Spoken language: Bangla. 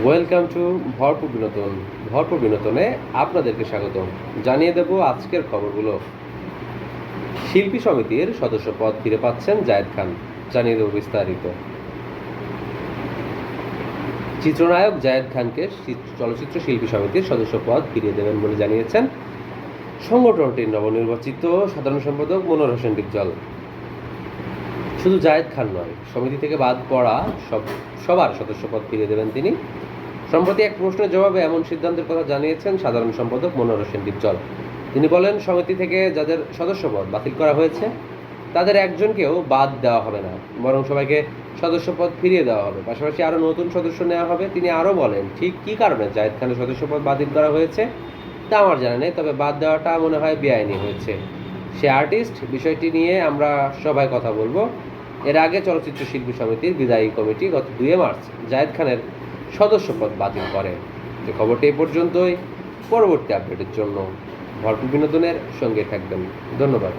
ওয়েলকাম টু ভরপুর বিনোদন। ভরপুর বিনোদনে আপনাদেরকে স্বাগতম। জানিয়ে দেব আজকের খবরগুলো। শিল্পী সমিতির সদস্য পদ ফিরে পাচ্ছেন জায়েদ খান, জানিয়ে দেব বিস্তারিত। চিত্রনায়ক জায়েদ খানকে চলচ্চিত্র শিল্পী সমিতির সদস্য পদ ফিরিয়ে দেবেন বলে জানিয়েছেন সংগঠনটির নবনির্বাচিত সাধারণ সম্পাদক মনোয়ার হোসেন ডিপজল। শুধু জায়েদ খান নয়, সমিতি থেকে বাদ পড়া সবার সদস্য পদ ফিরিয়ে দেবেন তিনি। সম্প্রতি এক প্রশ্নের জবাবে এমন সিদ্ধান্তের কথা জানিয়েছেন সাধারণ সম্পাদক মনোয়ার হোসেন ডিপজল। তিনি বলেন, সমিতি থেকে যাদের সদস্যপদ বাতিল করা হয়েছে তাদের একজনকেও বাদ দেওয়া হবে না, বরং সবাইকে সদস্যপদ ফিরিয়ে দেওয়া হবে, পাশাপাশি আরও নতুন সদস্য নেওয়া হবে। তিনি আরও বলেন, ঠিক কী কারণে জায়েদ খানের সদস্যপদ বাতিল করা হয়েছে তা আমার জানা নেই, তবে বাদ দেওয়াটা মনে হয় বেআইনি হয়েছে। সে আর্টিস্ট, বিষয়টি নিয়ে আমরা সবাই কথা বলবো। এর আগে চলচ্চিত্র শিল্পী সমিতির বিদায়ী কমিটি গত 2 মার্চ জায়েদ খানের সদস্যপদ বাতিল করে। যে খবরটি এই পর্যন্তই। পরবর্তী আপডেটের জন্য ভরপুর বিনোদনের সঙ্গে থাকবেন। ধন্যবাদ।